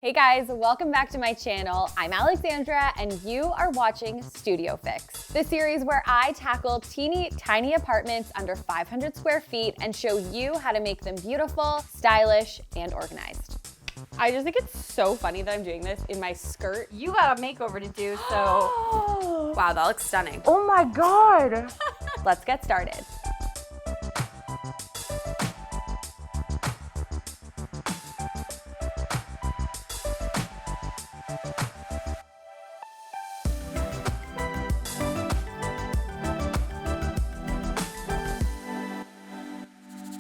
Hey guys, welcome back to my channel. I'm Alexandra and you are watching Studio Fix, the series where I tackle teeny tiny apartments under 500 square feet and show you how to make them beautiful, stylish, and organized. I just think it's so funny that I'm doing this in my skirt. You got a makeover to do, so Wow, that looks stunning. oh my god. Let's get started.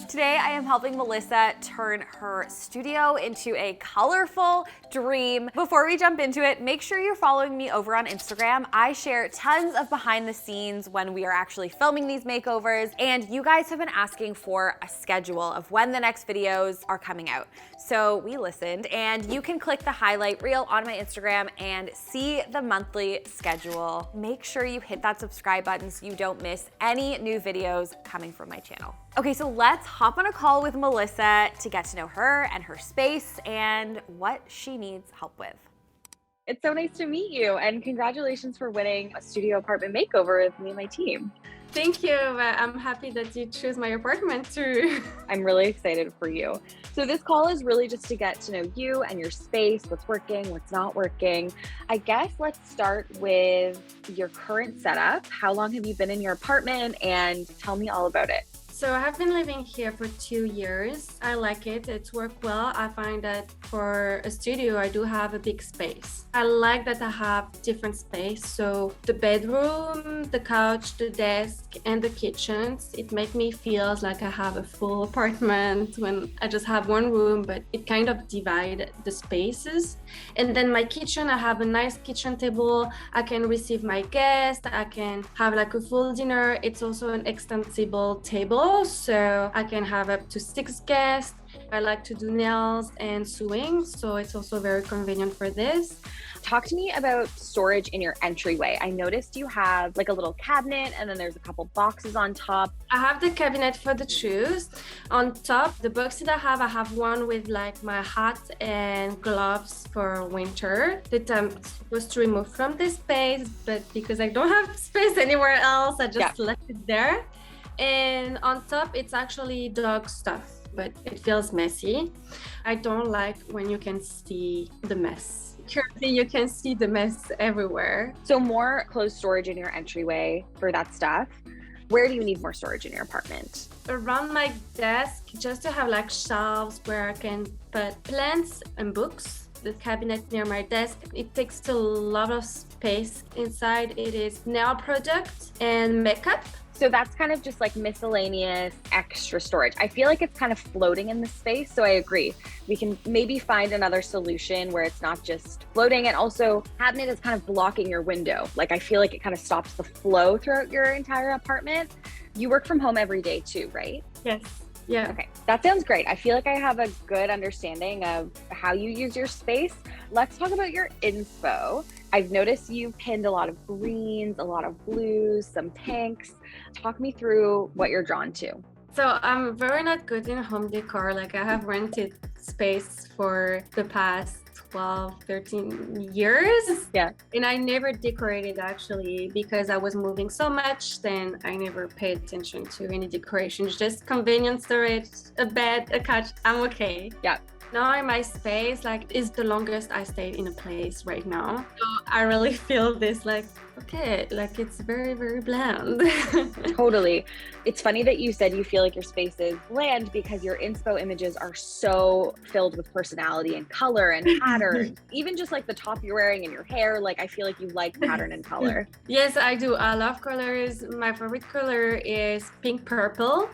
Today I am helping Melissa turn her studio into a colorful dream. Before we jump into it, make sure you're following me over on Instagram. I share tons of behind the scenes when we are actually filming these makeovers, and you guys have been asking for a schedule of when the next videos are coming out. So we listened, and you can click the highlight reel on my Instagram and see the monthly schedule. Make sure you hit that subscribe button so you don't miss any new videos coming from my channel. Okay, so let's hop on a call with Melissa to get to know her and her space and what she needs help with. It's so nice to meet you, and congratulations for winning a studio apartment makeover with me and my team. Thank you. I'm happy that you choose my apartment too. I'm really excited for you. So this call is really just to get to know you and your space, what's working, what's not working. I guess let's start with your current setup. How long have you been in your apartment, and tell me all about it. So I have been living here for 2 years. I like it. It's worked well. I find that for a studio, I do have a big space. I like that I have different space. So the bedroom, the couch, the desk, and the kitchens, it makes me feel like I have a full apartment when I just have one room, but it kind of divides the spaces. And then my kitchen, I have a nice kitchen table. I can receive my guests. I can have like a full dinner. It's also an extensible table, so I can have up to 6 guests. I like to do nails and sewing, so it's also very convenient for this. Talk to me about storage in your entryway. I noticed you have like a little cabinet, and then there's a couple boxes on top. I have the cabinet for the shoes. On top, the boxes I have one with like my hat and gloves for winter that I'm supposed to remove from this space, but because I don't have space anywhere else, I just left it there. And on top, it's actually dog stuff, but it feels messy. I don't like when you can see the mess. Currently, you can see the mess everywhere. So more closed storage in your entryway for that stuff. Where do you need more storage in your apartment? Around my desk, just to have like shelves where I can put plants and books. The cabinet near my desk, it takes a lot of space. Inside it is nail products and makeup. So that's kind of just like miscellaneous extra storage. I feel like it's kind of floating in the space, so I agree. We can maybe find another solution where it's not just floating, and also cabinet is kind of blocking your window. Like I feel like it kind of stops the flow throughout your entire apartment. You work from home every day too, right? Yes. Yeah. Okay, that sounds great. I feel like I have a good understanding of how you use your space. Let's talk about your inspo. I've noticed you pinned a lot of greens, a lot of blues, some pinks. Talk me through what you're drawn to. So I'm very not good in home decor. Like I have rented space for the past 12, 13 years. Yeah. And I never decorated actually because I was moving so much. Then I never paid attention to any decorations, just convenient storage, a bed, a couch. I'm okay. Yeah. Now in my space, like, is the longest I stayed in a place right now. So I really feel this like, okay, like it's very, very bland. Totally. It's funny that you said you feel like your space is bland because your inspo images are so filled with personality and color and pattern. Even just like the top you're wearing and your hair, like I feel like you like pattern and color. Yes, I do. I love colors. My favorite color is pink purple.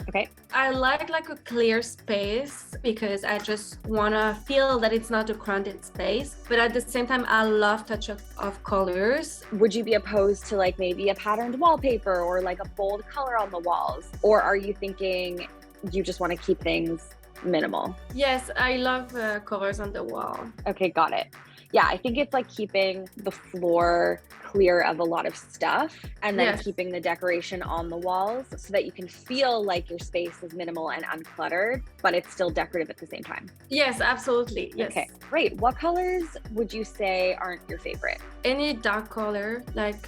Okay. I like a clear space because I just want to feel that it's not a crowded space. But at the same time, I love touch of colors. Would you be opposed to like maybe a patterned wallpaper or like a bold color on the walls? Or are you thinking you just want to keep things minimal. Yes, I love colors on the wall. Okay, got it. Yeah, I think it's like keeping the floor clear of a lot of stuff and then Yes. keeping the decoration on the walls so that you can feel like your space is minimal and uncluttered, but it's still decorative at the same time. Yes, absolutely. Yes. Okay, great. What colors would you say aren't your favorite? Any dark color, like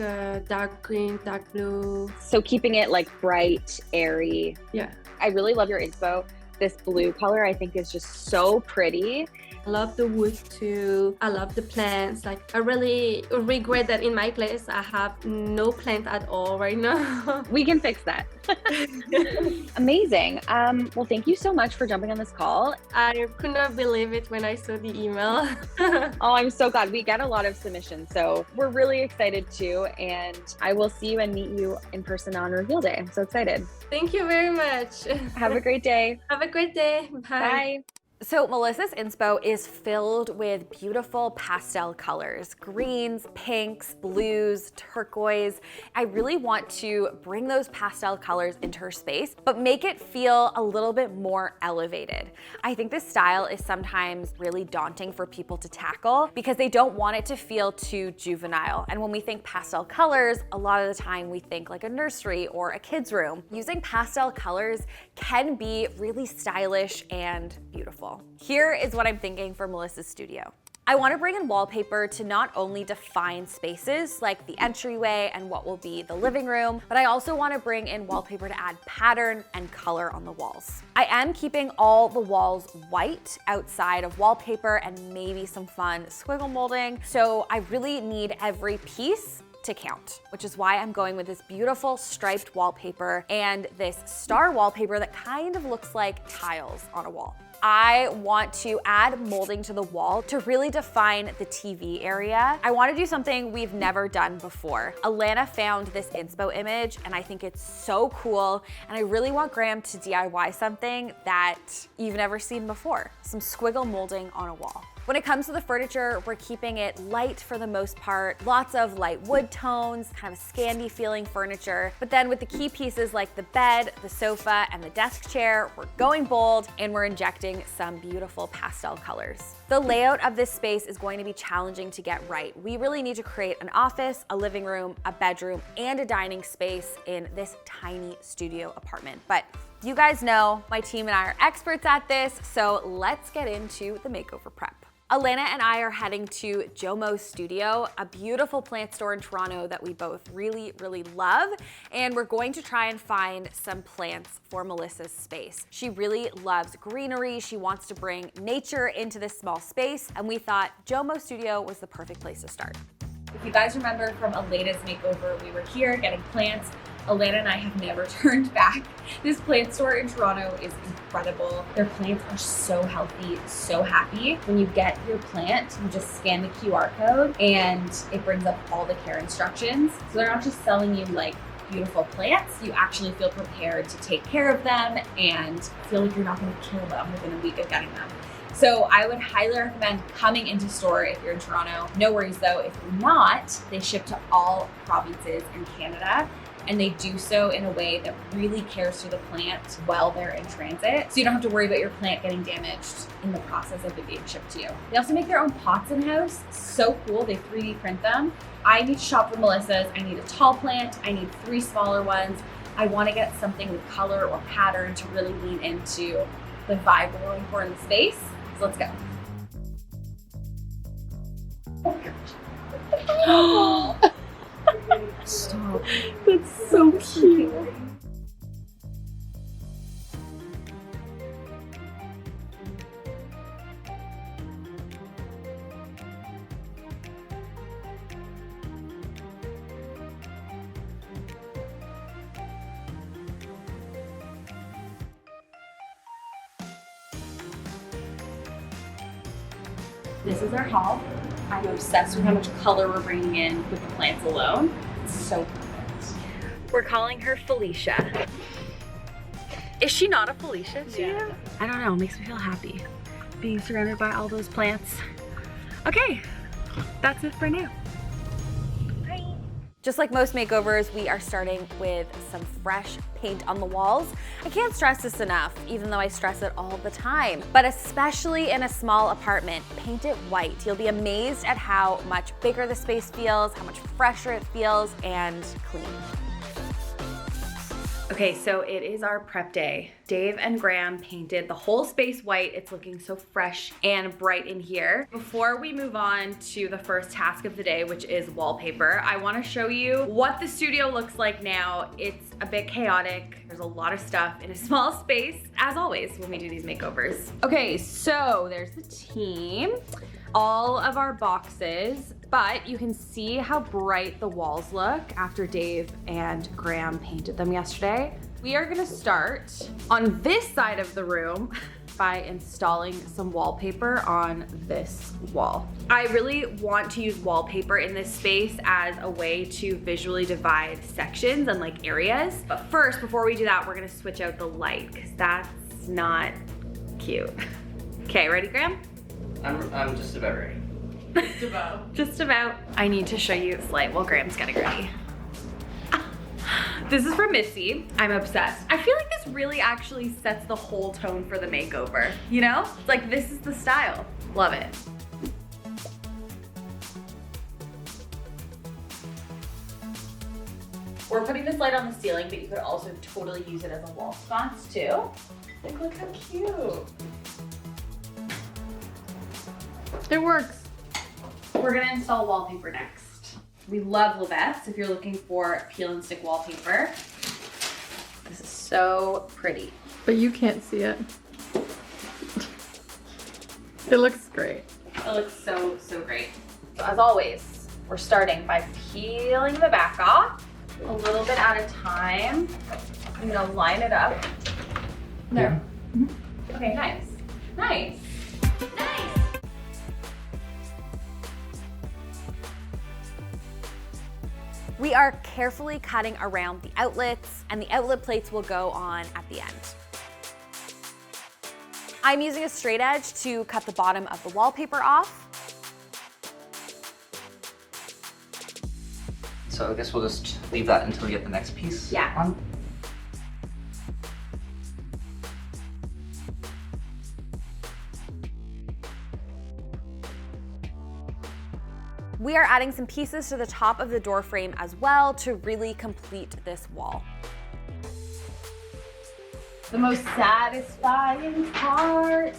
dark green, dark blue. So keeping it like bright, airy. Yeah. I really love your inspo. This blue color I think is just so pretty. I love the wood too. I love the plants. Like I really regret that in my place I have no plant at all right now. We can fix that. Amazing. Well, thank you so much for jumping on this call. I could not believe it when I saw the email. Oh, I'm so glad. We get a lot of submissions, so we're really excited too. And I will see you and meet you in person on reveal day. I'm so excited. Thank you very much. Have a great day. Have a great day. Bye. Bye. So Melissa's inspo is filled with beautiful pastel colors, greens, pinks, blues, turquoise. I really want to bring those pastel colors into her space, but make it feel a little bit more elevated. I think this style is sometimes really daunting for people to tackle because they don't want it to feel too juvenile. And when we think pastel colors, a lot of the time we think like a nursery or a kid's room. Using pastel colors can be really stylish and beautiful. Here is what I'm thinking for Melissa's studio. I want to bring in wallpaper to not only define spaces like the entryway and what will be the living room, but I also want to bring in wallpaper to add pattern and color on the walls. I am keeping all the walls white outside of wallpaper and maybe some fun squiggle molding, so I really need every piece to count, which is why I'm going with this beautiful striped wallpaper and this star wallpaper that kind of looks like tiles on a wall. I want to add molding to the wall to really define the TV area. I want to do something we've never done before. Alana found this inspo image and I think it's so cool, and I really want Graham to DIY something that you've never seen before, some squiggle molding on a wall. When it comes to the furniture, we're keeping it light for the most part, lots of light wood tones, kind of Scandi feeling furniture. But then with the key pieces like the bed, the sofa, and the desk chair, we're going bold and we're injecting some beautiful pastel colors. The layout of this space is going to be challenging to get right. We really need to create an office, a living room, a bedroom, and a dining space in this tiny studio apartment. But you guys know my team and I are experts at this, so let's get into the makeover prep. Alana and I are heading to Jomo's studio, a beautiful plant store in Toronto that we both really, really love. And we're going to try and find some plants for Melissa's space. She really loves greenery. She wants to bring nature into this small space. And we thought Jomo Studio was the perfect place to start. If you guys remember from Elena's makeover, we were here getting plants. Alana and I have never turned back. This plant store in Toronto is incredible. Their plants are so healthy, so happy. When you get your plant, you just scan the QR code and it brings up all the care instructions. So they're not just selling you like beautiful plants, you actually feel prepared to take care of them and feel like you're not gonna kill them within a week of getting them. So I would highly recommend coming into store if you're in Toronto. No worries though, if you're not, they ship to all provinces in Canada. And they do so in a way that really cares for the plant while they're in transit. So you don't have to worry about your plant getting damaged in the process of it being shipped to you. They also make their own pots in-house. So cool, they 3D print them. I need to shop for Melissa's. I need a tall plant. I need 3 smaller ones. I want to get something with color or pattern to really lean into the vibe we're going for in the space. So let's go. Oh my gosh. Stop. That's so cute. This is our haul. I'm obsessed with how much color we're bringing in with the plants alone. It's so perfect. We're calling her Felicia. Is she not a Felicia to you? I don't know, it makes me feel happy being surrounded by all those plants. Okay, that's it for now. Bye. Just like most makeovers, we are starting with some fresh paint on the walls. I can't stress this enough, even though I stress it all the time, but especially in a small apartment, paint it white. You'll be amazed at how much bigger the space feels, how much fresher it feels, and clean. Okay, so it is our prep day. Dave and Graham painted the whole space white. It's looking so fresh and bright in here. Before we move on to the first task of the day, which is wallpaper, I wanna show you what the studio looks like now. It's a bit chaotic. There's a lot of stuff in a small space, as always when we do these makeovers. Okay, so there's the team. All of our boxes, but you can see how bright the walls look after Dave and Graham painted them yesterday. We are gonna start on this side of the room by installing some wallpaper on this wall. I really want to use wallpaper in this space as a way to visually divide sections and like areas. But first, before we do that, we're gonna switch out the light because that's not cute. Okay, ready, Graham? I'm just about ready. Just about. Just about. I need to show you this light while Graham's getting ready. This is from Missy. I'm obsessed. I feel like this really actually sets the whole tone for the makeover, you know? It's like, this is the style. Love it. We're putting this light on the ceiling, but you could also totally use it as a wall sconce too. Like, look how cute. It works. We're gonna install wallpaper next. We love Levette's if you're looking for peel and stick wallpaper. This is so pretty. But you can't see it. It looks great. It looks so, so great. So as always, we're starting by peeling the back off a little bit at a time. I'm gonna line it up. There. Mm-hmm. Okay, nice. Nice. Nice. We are carefully cutting around the outlets, and the outlet plates will go on at the end. I'm using a straight edge to cut the bottom of the wallpaper off. So I guess we'll just leave that until we get the next piece Yeah. on. We are adding some pieces to the top of the door frame as well to really complete this wall. The most satisfying part.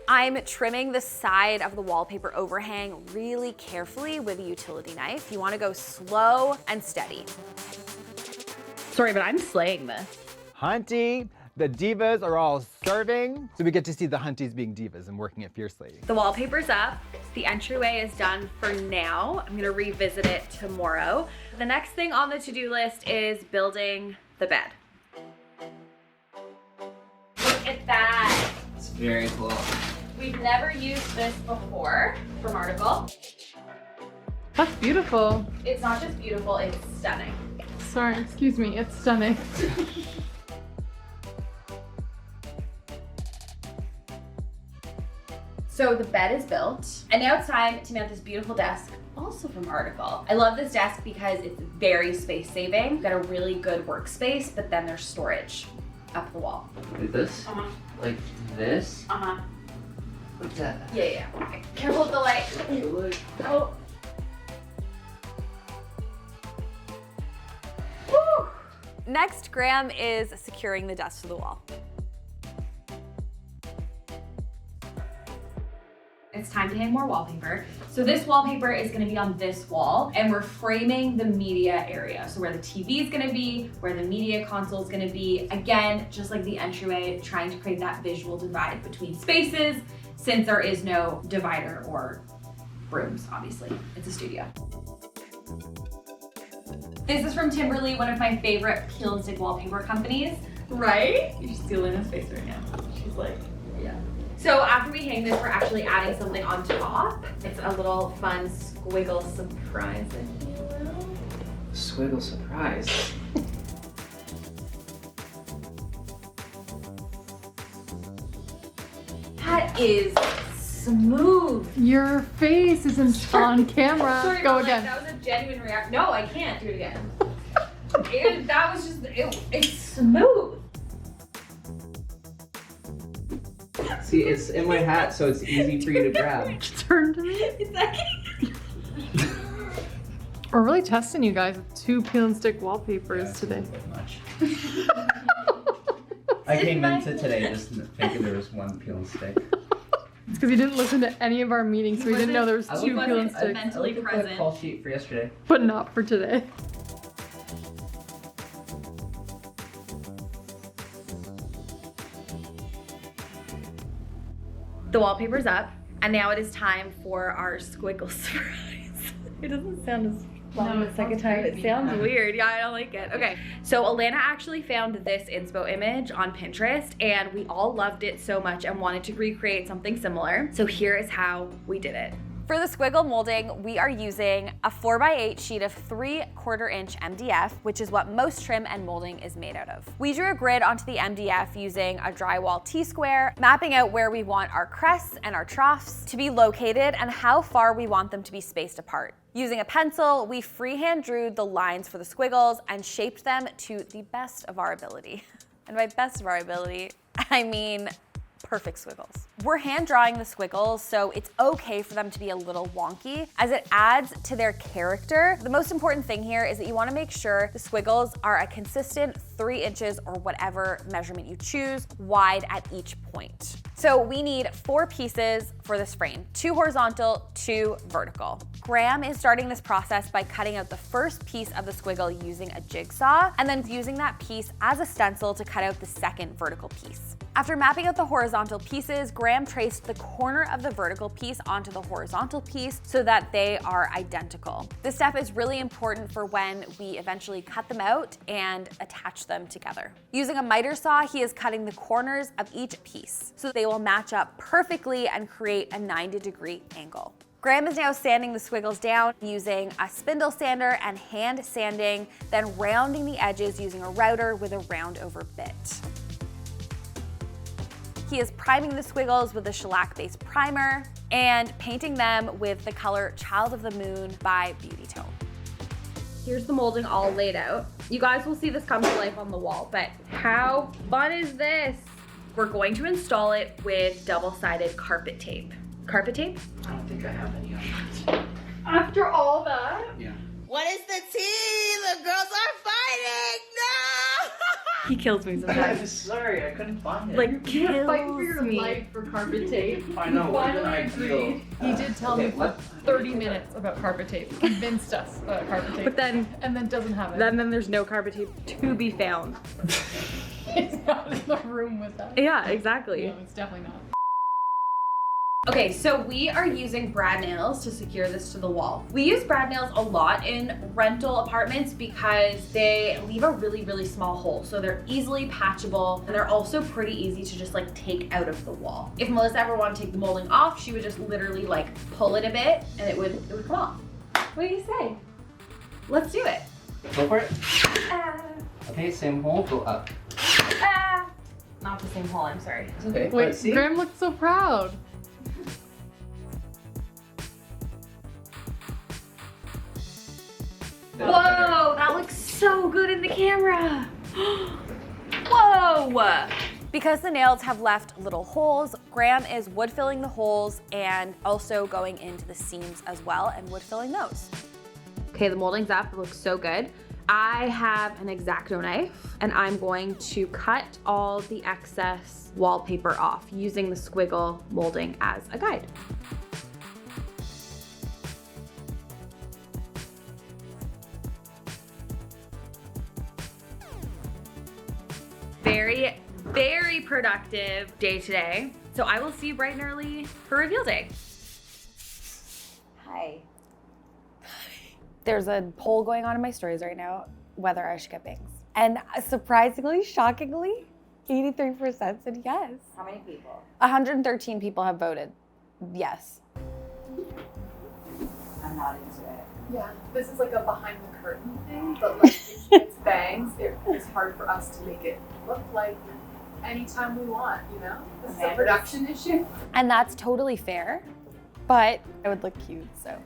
I'm trimming the side of the wallpaper overhang really carefully with a utility knife. You want to go slow and steady. Sorry, but I'm slaying this. Hunty, the divas are all serving, so we get to see the Hunties being divas and working it fiercely. The wallpaper's up. The entryway is done for now. I'm gonna revisit it tomorrow. The next thing on the to-do list is building the bed. Look at that. It's very cool. We've never used this before from Article. That's beautiful. It's not just beautiful, it's stunning. Sorry, excuse me, it's stunning. So the bed is built, and now it's time to mount this beautiful desk, also from Article. I love this desk because it's very space saving. We've got a really good workspace, but then there's storage up the wall. Like this? Uh-huh. Like this? Uh-huh. Like that? Yeah. Okay. Careful with the light. Look. Oh. Woo. Next, Graham is securing the desk to the wall. It's time to hang more wallpaper. So this wallpaper is gonna be on this wall, and we're framing the media area. So where the TV is gonna be, where the media console is gonna be. Again, just like the entryway, trying to create that visual divide between spaces, since there is no divider or rooms, obviously. It's a studio. This is from Timberly, one of my favorite peel and stick wallpaper companies. Right? You should see Elena's face right now. She's like, yeah. So after we hang this, we're actually adding something on top. It's a little fun squiggle surprise, if you will. Squiggle surprise. That is smooth. Your face isn't on camera. Sorry, Go but, again. That was a genuine reaction. No, I can't do it again. That was just, it's smooth. See, it's in my hat, so it's easy for you to grab. Turn to me. It's like, We're really testing you guys with 2 peel and stick wallpapers today. Much. I came into today just thinking there was 1 peel and stick. It's because he didn't listen to any of our meetings, so he didn't know there was 2 peel and sticks. mentally I looked at present. the call sheet for yesterday. But not for today. The wallpaper's up, and now it is time for our squiggle surprise. It doesn't sound as fun the second time. It sounds weird. Yeah, I don't like it. Okay, so Alana actually found this inspo image on Pinterest, and we all loved it so much and wanted to recreate something similar. So here is how we did it. For the squiggle molding, we are using a 4x8 sheet of 3/4 inch MDF, which is what most trim and molding is made out of. We drew a grid onto the MDF using a drywall T-square, mapping out where we want our crests and our troughs to be located and how far we want them to be spaced apart. Using a pencil, we freehand drew the lines for the squiggles and shaped them to the best of our ability. And by best of our ability, I mean perfect squiggles. We're hand drawing the squiggles, so it's okay for them to be a little wonky as it adds to their character. The most important thing here is that you want to make sure the squiggles are a consistent 3 inches or whatever measurement you choose wide at each point. So we need 4 pieces for this frame, 2 horizontal, 2 vertical. Graham is starting this process by cutting out the first piece of the squiggle using a jigsaw and then using that piece as a stencil to cut out the second vertical piece. After mapping out the horizontal pieces, Graham traced the corner of the vertical piece onto the horizontal piece so that they are identical. This step is really important for when we eventually cut them out and attach them together. Using a miter saw, he is cutting the corners of each piece so they will match up perfectly and create a 90-degree angle. Graham is now sanding the squiggles down using a spindle sander and hand sanding, then rounding the edges using a router with a round over bit. He is priming the squiggles with a shellac-based primer and painting them with the color Child of the Moon by Beauty Tone. Here's the molding all laid out. You guys will see this come to life on the wall, but how fun is this? We're going to install it with double-sided carpet tape. Carpet tape? I don't think I have any of that. After all that? Yeah. What is the tea? The girls are fighting! No! He kills me I'm sometimes. sorry, I couldn't find it. Like, You kills fight for your me. life for carpet tape. I know, what did Finally I do? agreed. He did tell me for 30 minutes about carpet tape. Convinced us about carpet tape. But then and then doesn't have it. then there's no carpet tape to be found. It's not in the room with us. Yeah, exactly. No, it's definitely not. Okay, so we are using brad nails to secure this to the wall. We use brad nails a lot in rental apartments because they leave a really, really small hole. So they're easily patchable and they're also pretty easy to just like take out of the wall. If Melissa ever wanted to take the molding off, she would just literally like pull it a bit and it would come off. What do you say? Let's do it. Go for it. Okay, same hole, go up. Not the same hole, I'm sorry. It's okay. Wait, Let's see. Graham looked so proud. Whoa, that looks so good in the camera. Whoa! Because the nails have left little holes, Graham is wood filling the holes and also going into the seams as well and wood filling those. Okay, the molding's up, it looks so good. I have an X-Acto knife and I'm going to cut all the excess wallpaper off using the squiggle molding as a guide. Very, very productive day today. So I will see you bright and early for reveal day. Hi. There's a poll going on in my stories right now whether I should get bangs. And surprisingly, shockingly, 83% said yes. How many people? 113 people have voted yes. I'm not into it. Yeah, this is like a behind the curtain thing, but like it's bangs. It's hard for us to make it look like anytime we want, you know? This is a production issue. And that's totally fair, but it would look cute, so.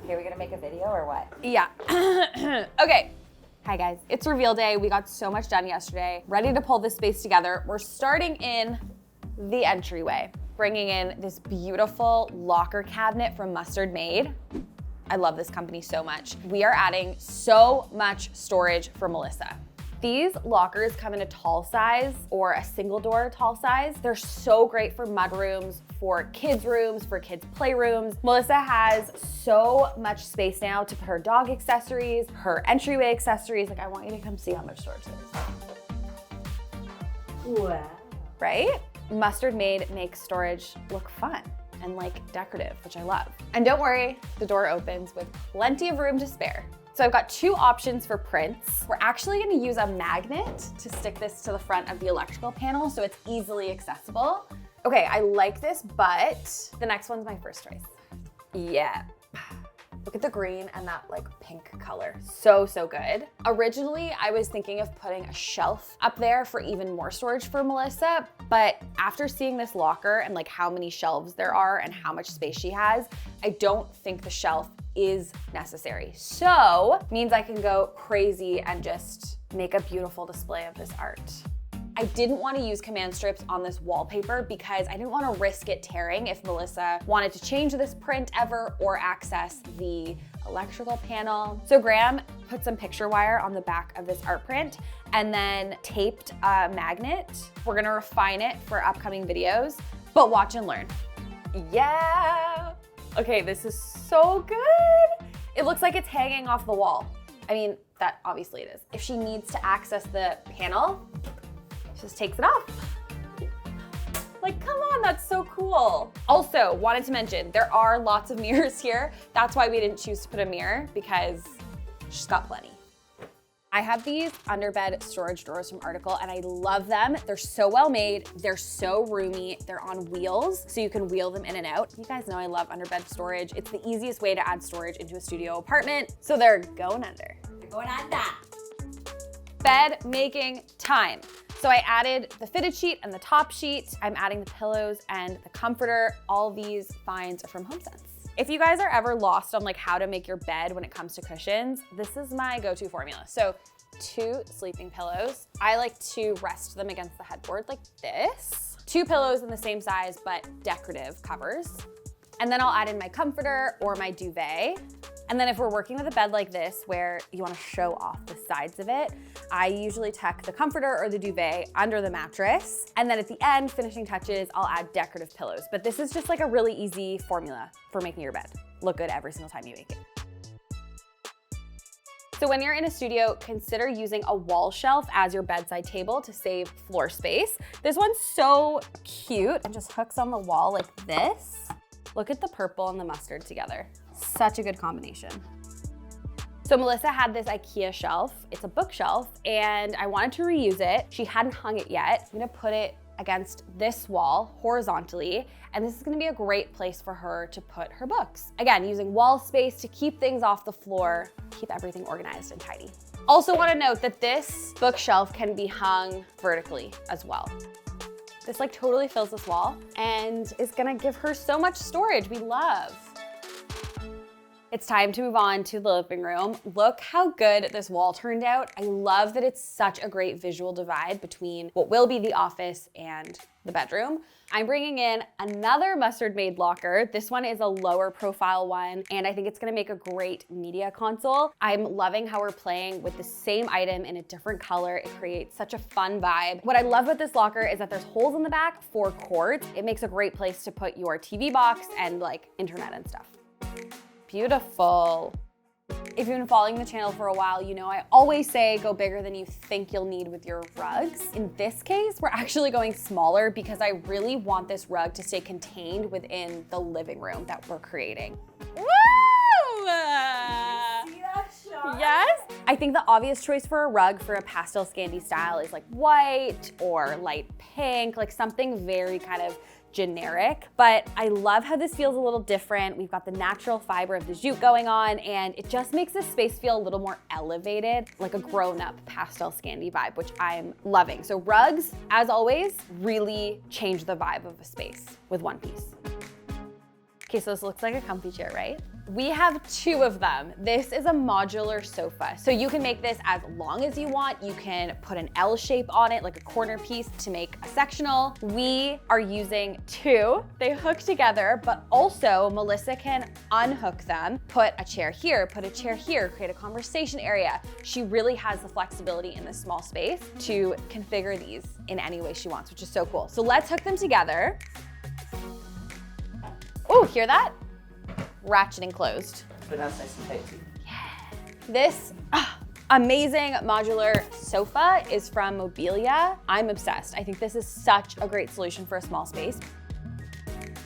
Okay, we're gonna make a video or what? Yeah. Okay. Hi guys, it's reveal day. We got so much done yesterday. Ready to pull this space together. We're starting in the entryway, bringing in this beautiful locker cabinet from Mustard Made. I love this company so much. We are adding so much storage for Melissa. These lockers come in a tall size or a single door tall size. They're so great for mudrooms, for kids' rooms, for kids' playrooms. Melissa has so much space now to put her dog accessories, her entryway accessories. Like, I want you to come see how much storage there is. Wow. Right? Mustard Made makes storage look fun and like decorative, which I love. And don't worry, the door opens with plenty of room to spare. So I've got two options for prints. We're actually gonna use a magnet to stick this to the front of the electrical panel so it's easily accessible. Okay, I like this, but the next one's my first choice. Yeah. Look at the green and that like pink color. So, so good. Originally, I was thinking of putting a shelf up there for even more storage for Melissa, but after seeing this locker and like how many shelves there are and how much space she has, I don't think the shelf is necessary. So, means I can go crazy and just make a beautiful display of this art. I didn't want to use command strips on this wallpaper because I didn't want to risk it tearing if Melissa wanted to change this print ever or access the electrical panel. So Graham put some picture wire on the back of this art print and then taped a magnet. We're gonna refine it for upcoming videos, but watch and learn. Yeah. Okay, this is so good. It looks like it's hanging off the wall. I mean, that obviously it is. If she needs to access the panel, just takes it off. Like, come on, that's so cool. Also, wanted to mention, there are lots of mirrors here. That's why we didn't choose to put a mirror because she's got plenty. I have these underbed storage drawers from Article and I love them. They're so well made. They're so roomy. They're on wheels, so you can wheel them in and out. You guys know I love underbed storage. It's the easiest way to add storage into a studio apartment. So they're going under. They're going under. Bed making time. So I added the fitted sheet and the top sheet. I'm adding the pillows and the comforter. All these finds are from HomeSense. If you guys are ever lost on like how to make your bed when it comes to cushions, this is my go-to formula. So 2 sleeping pillows. I like to rest them against the headboard like this. 2 pillows in the same size, but decorative covers. And then I'll add in my comforter or my duvet. And then if we're working with a bed like this where you wanna show off the sides of it, I usually tuck the comforter or the duvet under the mattress. And then at the end, finishing touches, I'll add decorative pillows. But this is just like a really easy formula for making your bed look good every single time you make it. So when you're in a studio, consider using a wall shelf as your bedside table to save floor space. This one's so cute and just hooks on the wall like this. Look at the purple and the mustard together. Such a good combination. So Melissa had this IKEA shelf. It's a bookshelf and I wanted to reuse it. She hadn't hung it yet. I'm gonna put it against this wall horizontally, and this is gonna be a great place for her to put her books. Again, using wall space to keep things off the floor, keep everything organized and tidy. Also wanna note that this bookshelf can be hung vertically as well. This like totally fills this wall and is gonna give her so much storage we love. It's time to move on to the living room. Look how good this wall turned out. I love that it's such a great visual divide between what will be the office and the bedroom. I'm bringing in another Mustard Made locker. This one is a lower profile one, and I think it's gonna make a great media console. I'm loving how we're playing with the same item in a different color. It creates such a fun vibe. What I love about this locker is that there's holes in the back for cords. It makes a great place to put your TV box and like internet and stuff. Beautiful. If you've been following the channel for a while, you know I always say go bigger than you think you'll need with your rugs. In this case, we're actually going smaller because I really want this rug to stay contained within the living room that we're creating. Woo! See that shot? Yes, I think the obvious choice for a rug for a pastel Scandi style is like white or light pink, like something very kind of generic, but I love how this feels a little different. We've got the natural fiber of the jute going on, and it just makes this space feel a little more elevated, like a grown-up pastel Scandi vibe, which I'm loving. So rugs, as always, really change the vibe of a space with one piece. Okay, so this looks like a comfy chair, right? We have 2 of them. This is a modular sofa. So you can make this as long as you want. You can put an L shape on it, like a corner piece to make a sectional. We are using 2. They hook together, but also Melissa can unhook them, put a chair here, put a chair here, create a conversation area. She really has the flexibility in this small space to configure these in any way she wants, which is so cool. So let's hook them together. Oh, hear that? Ratcheting closed. But that's nice and tight too. This amazing modular sofa is from Mobilia. I'm obsessed. I think this is such a great solution for a small space.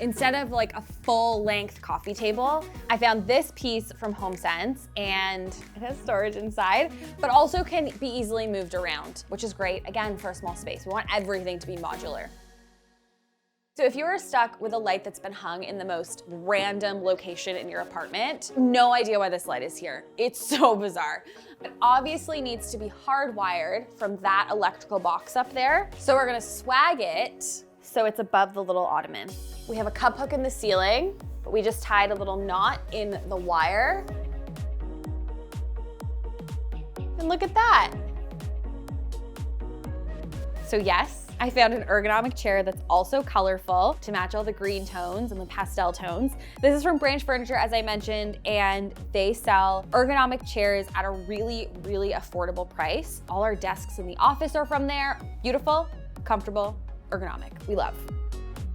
Instead of like a full-length coffee table, I found this piece from HomeSense, and it has storage inside, but also can be easily moved around, which is great, again, for a small space. We want everything to be modular. So if you are stuck with a light that's been hung in the most random location in your apartment, no idea why this light is here. It's so bizarre. It obviously needs to be hardwired from that electrical box up there. So we're gonna swag it so it's above the little ottoman. We have a cup hook in the ceiling, but we just tied a little knot in the wire. And look at that. So yes, I found an ergonomic chair that's also colorful to match all the green tones and the pastel tones. This is from Branch Furniture, as I mentioned, and they sell ergonomic chairs at a really, really affordable price. All our desks in the office are from there. Beautiful, comfortable, ergonomic. We love.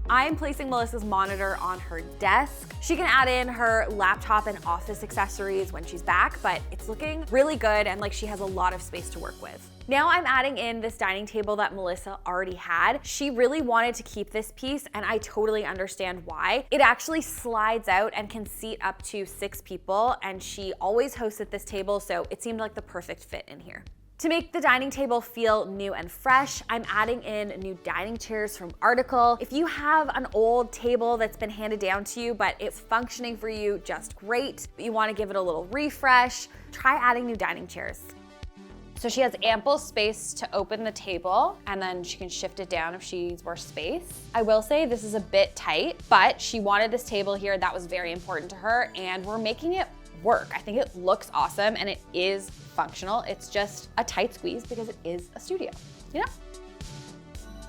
I'm placing Melissa's monitor on her desk. She can add in her laptop and office accessories when she's back, but it's looking really good and like she has a lot of space to work with. Now I'm adding in this dining table that Melissa already had. She really wanted to keep this piece, and I totally understand why. It actually slides out and can seat up to 6 people, and she always hosts at this table, so it seemed like the perfect fit in here. To make the dining table feel new and fresh, I'm adding in new dining chairs from Article. If you have an old table that's been handed down to you, but it's functioning for you just great, but you wanna give it a little refresh, try adding new dining chairs. So she has ample space to open the table, and then she can shift it down if she needs more space. I will say this is a bit tight, but she wanted this table here. That was very important to her, and we're making it work. I think it looks awesome and it is functional. It's just a tight squeeze because it is a studio, you know?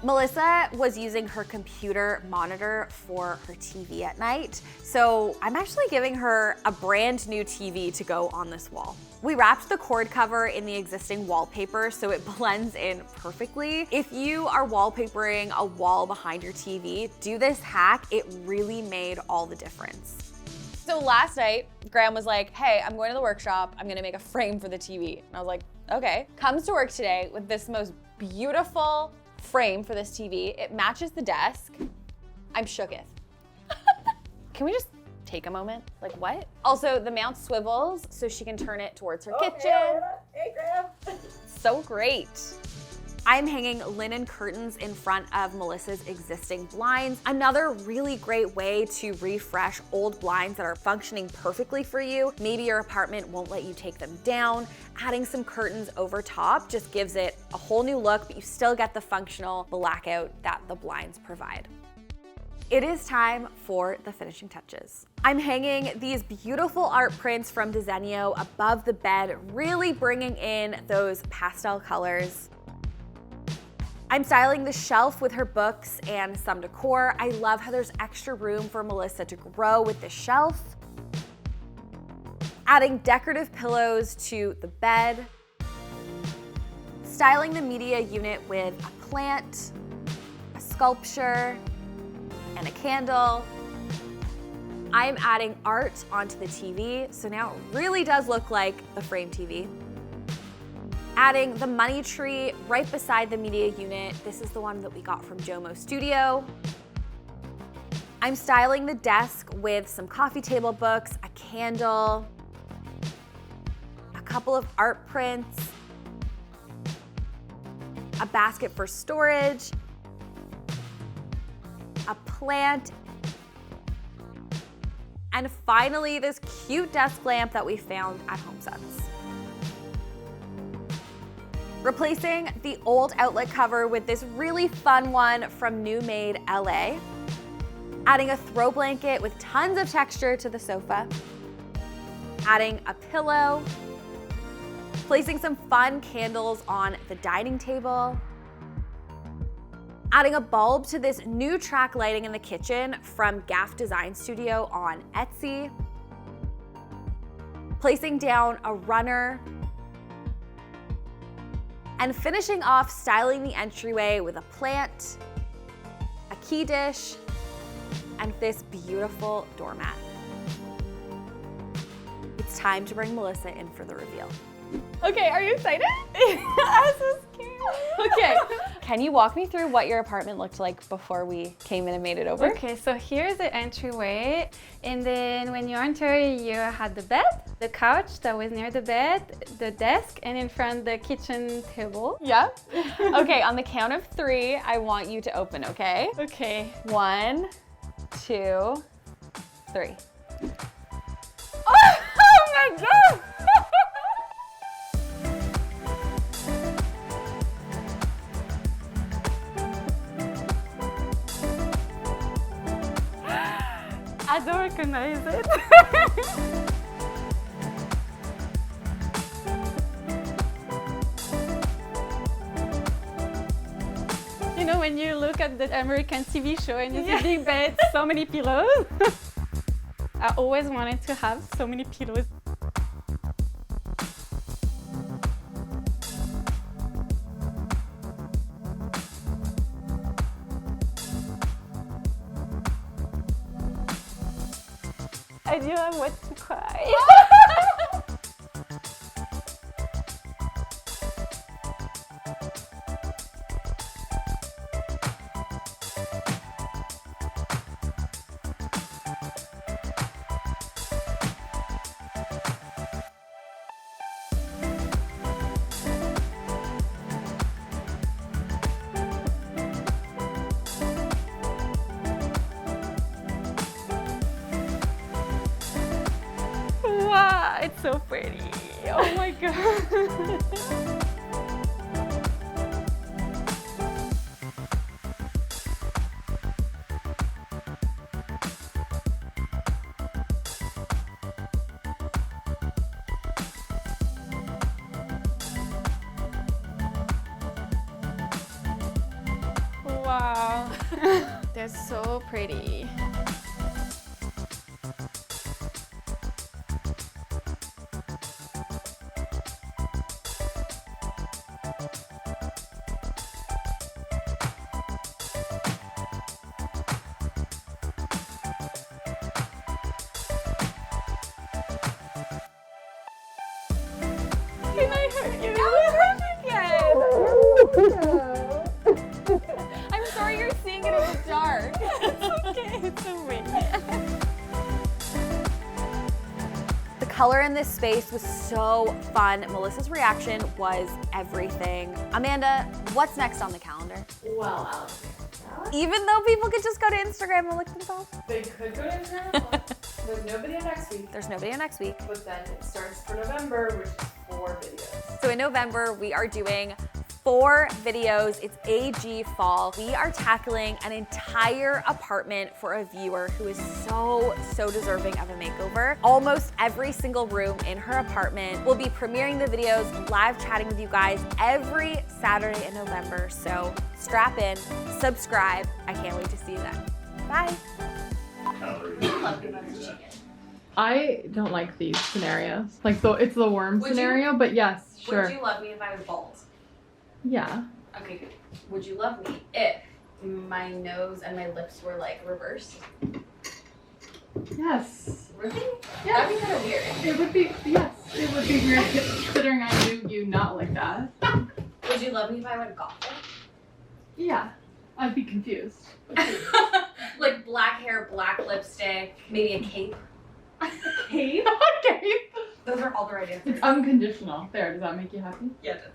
Melissa was using her computer monitor for her TV at night, so I'm actually giving her a brand new TV to go on this wall. We wrapped the cord cover in the existing wallpaper so it blends in perfectly. If you are wallpapering a wall behind your TV, do this hack. It really made all the difference. So last night, Graham was like, hey, I'm going to the workshop. I'm gonna make a frame for the TV. And I was like, okay. Comes to work today with this most beautiful frame for this TV. It matches the desk. I'm shooketh. Can we just take a moment? Like what? Also, the mount swivels so she can turn it towards her kitchen. Hey, Graham. So great. I'm hanging linen curtains in front of Melissa's existing blinds. Another really great way to refresh old blinds that are functioning perfectly for you. Maybe your apartment won't let you take them down. Adding some curtains over top just gives it a whole new look, but you still get the functional blackout that the blinds provide. It is time for the finishing touches. I'm hanging these beautiful art prints from Desenio above the bed, really bringing in those pastel colors. I'm styling the shelf with her books and some decor. I love how there's extra room for Melissa to grow with the shelf. Adding decorative pillows to the bed. Styling the media unit with a plant, a sculpture, and a candle. I'm adding art onto the TV, so now it really does look like the frame TV. Adding the money tree right beside the media unit. This is the one that we got from Jomo Studio. I'm styling the desk with some coffee table books, a candle, a couple of art prints, a basket for storage, a plant, and finally this cute desk lamp that we found at HomeSense. Replacing the old outlet cover with this really fun one from New Made LA. Adding a throw blanket with tons of texture to the sofa. Adding a pillow. Placing some fun candles on the dining table. Adding a bulb to this new track lighting in the kitchen from Gaff Design Studio on Etsy. Placing down a runner. And finishing off styling the entryway with a plant, a key dish, and this beautiful doormat. It's time to bring Melissa in for the reveal. Okay, are you excited? I'm so scared. Okay. Can you walk me through what your apartment looked like before we came in and made it over? Okay, so here's the entryway, and then when you enter, you had the bed, the couch that was near the bed, the desk, and in front the kitchen table. Yeah. Okay, on the count of 3, I want you to open, okay? Okay. 1, 2, 3. Oh my god! I don't recognize it. You know, when you look at the American TV show and you see big beds, so many pillows. I always wanted to have so many pillows. I do have what to cry. Wow, it's so pretty. Oh my god. Wow, they're so pretty. Can I hurt you? I'm sorry you're seeing it in the dark. It's okay, it's so windy. The color in this space was so fun. Melissa's reaction was everything. Amanda, what's next on the calendar? Well, Alexandra, Even though people could just go to Instagram and look themselves. they could go to Instagram. There's no video next week, There's no video next week. but then it starts for November, which is 4 videos. So in November, we are doing 4 videos. It's AG Fall. We are tackling an entire apartment for a viewer who is so deserving of a makeover. Almost every single room in her apartment. We'll be premiering the videos, live chatting with you guys every Saturday in November. So strap in, subscribe. I can't wait to see you then. Bye. I don't like these scenarios. Like, it's the worm scenario, but yes, sure. Would you love me if I was bald? Yeah. Okay, good. Would you love me if my nose and my lips were like reversed? Yes. Really? Yeah. That'd be kind of weird. It would be, yes, it would be weird considering I knew you not like that. Would you love me if I went gothic? Yeah. I'd be confused. Like black hair, black lipstick, maybe a cape. Cape? Cape? Those are all the right answers. It's unconditional. There, does that make you happy? Yeah, that's